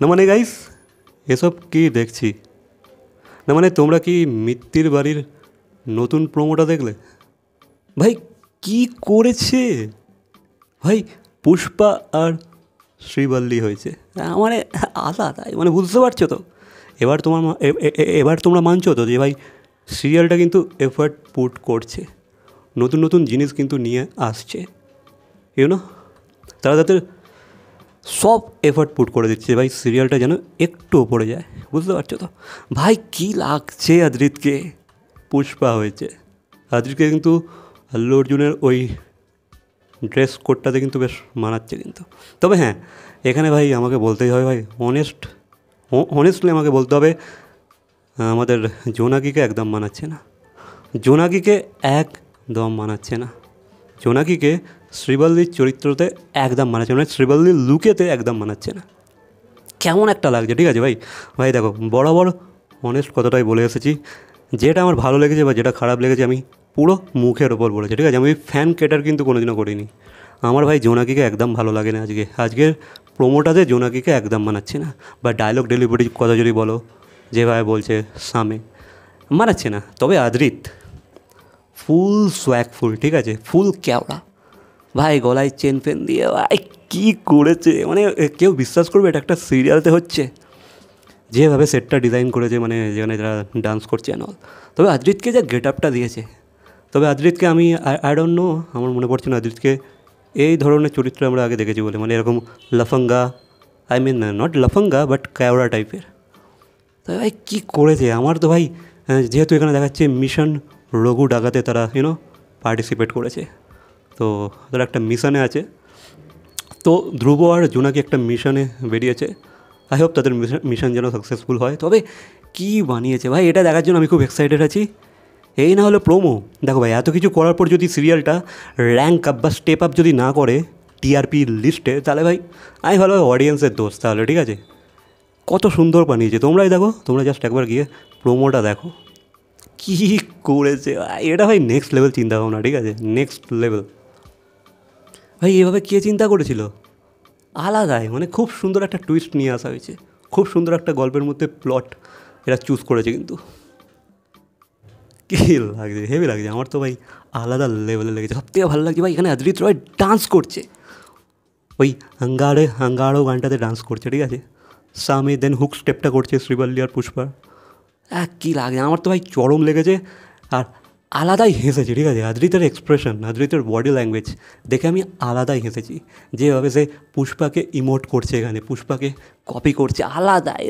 না মানে গাইস, এসব কি দেখছি? না মানে তোমরা কি মিত্তির বাড়ির নতুন প্রোমোটা দেখলে? ভাই কি করেছে ভাই! পুষ্পা আর শ্রীবল্লী হয়েছে, মানে আলাদা, মানে বুঝতে পারছো তো? এবার তোমার এবার তোমরা মানছো তো যে ভাই সিরিয়ালটা কিন্তু এফার্ট পুট করছে, নতুন নতুন জিনিস কিন্তু নিয়ে আসছে, ইউনো। তারা তাদের সব এফার্ট পুট করে দিচ্ছে ভাই সিরিয়ালটা যেন একটু ওপরে যায়, বুঝতে পারছো তো? ভাই কী লাগছে আদ্রিতকে, পুষ্পা হয়েছে। আদ্রিতকে কিন্তু আল্লু অর্জুনের ওই ড্রেস কোডটাতে কিন্তু বেশ মানাচ্ছে কিন্তু। তবে হ্যাঁ, এখানে ভাই আমাকে বলতেই হবে ভাই, অনেস্টলি আমাকে বলতে হবে, আমাদের জোনাকিকে একদম মানাচ্ছে না। জোনাকিকে একদম মানাচ্ছে না। জোনাকিকে শ্রীবল্লীর চরিত্রতে একদম মানাচ্ছে না, শ্রীবল্লীর লুকেতে একদম মানাচ্ছে না। কেমন একটা লাগছে, ঠিক আছে ভাই? ভাই দেখো, বরাবর অনেস্ট কথাটাই বলে এসেছি, যেটা আমার ভালো লেগেছে বা যেটা খারাপ লেগেছে আমি পুরো মুখের ওপর বলেছি, ঠিক আছে? আমি ফ্যান কেটার কিন্তু কোনোদিনও করিনি। আমার ভাই জোনাকিকে একদম ভালো লাগে না। আজকের প্রোমোটাতে জোনাকিকে একদম মানাচ্ছে না, বা ডায়লগ ডেলিভারির কথা যদি বলো, যেভাবে বলছে সামে, মানাচ্ছে না। তবে আদ্রিত ফুল সোয়াগফুল, ঠিক আছে? ফুল ক্যাওড়া ভাই, গলায় চেন ফেন দিয়ে ভাই কী করেছে, মানে কেউ বিশ্বাস করবে এটা একটা সিরিয়ালতে হচ্ছে? যেভাবে সেটটা ডিজাইন করেছে, মানে যেখানে যারা ডান্স করছে অল। তবে আদ্রিতকে যে গেট আপটা দিয়েছে, তবে আদ্রিতকে আমি আই ডোন্ট নো, আমার মনে পড়ছে না আদ্রিতকে এই ধরনের চরিত্র আমরা আগে দেখেছি বলে, মানে এরকম লাফাঙ্গা, I mean not লাফাঙ্গা but kewra টাইপের। তো ভাই কী করেছে! আমার তো ভাই, যেহেতু এখানে দেখাচ্ছে মিশন রঘু ডাকাতে তারা পার্টিসিপেট করেছে, তো তারা একটা মিশনে আছে, তো ধ্রুব আর জোনাকি একটা মিশনে বেরিয়েছে। আই হোপ তাদের মিশন যেন সাকসেসফুল হয়। তবে কী বানিয়েছে ভাই, এটা দেখার জন্য আমি খুব এক্সাইটেড আছি। এই না হলে প্রোমো, দেখো ভাই, এত কিছু করার পর যদি সিরিয়ালটা র্যাঙ্ক আপ বা স্টেপ আপ যদি না করে টিআরপি লিস্টে, তাহলে ভাই আমি ভালো অডিয়েন্সের দোষ তাহলে, ঠিক আছে? কত সুন্দর বানিয়েছে, তোমরাই দেখো, তোমরা জাস্ট একবার গিয়ে প্রোমোটা দেখো, কী করেছে ভাই! এটা ভাই নেক্সট লেভেল চিন্তাভাবনা, ঠিক আছে? নেক্সট লেভেল ভাই। এভাবে কে চিন্তা করেছিল? আলাদাই, মানে খুব সুন্দর একটা টুইস্ট নিয়ে আসা হয়েছে, খুব সুন্দর একটা গল্পের মধ্যে প্লট এরা চুজ করেছে কিন্তু। কী লাগছে, হেভি লাগছে আমার তো ভাই, আলাদা লেভেলে লেগেছে। সবথেকে ভালো লাগছে ভাই, এখানে আদ্রিত রয় ডান্স করছে, ওই হাঙ্গাড়ো গানটাতে ডান্স করছে, ঠিক আছে? সামে দেন হুক স্টেপটা করছে শ্রীবল্লী আর পুষ্পা। কী লাগে, আমার তো ভাই চরম লেগেছে। আর আলাদাই হেসেছি, ঠিক আছে? আদ্রিতের এক্সপ্রেশন, আদ্রিতের বডি ল্যাঙ্গুয়েজ দেখে আমি আলাদাই হেসেছি, যেভাবে সে পুষ্পাকে ইমোট করছে, এখানে পুষ্পাকে কপি করছে, আলাদাই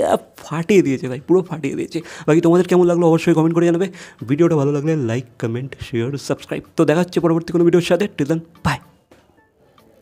ফাটিয়ে দিয়েছে ভাই, পুরো ফাটিয়ে দিয়েছে। বাকি তোমাদের কেমন লাগলো অবশ্যই কমেন্ট করে জানাবে। ভিডিওটা ভালো লাগলে লাইক, কমেন্ট, শেয়ার, সাবস্ক্রাইব। তো দেখা হচ্ছে পরবর্তী কোনো ভিডিওর সাথে। Till then, by.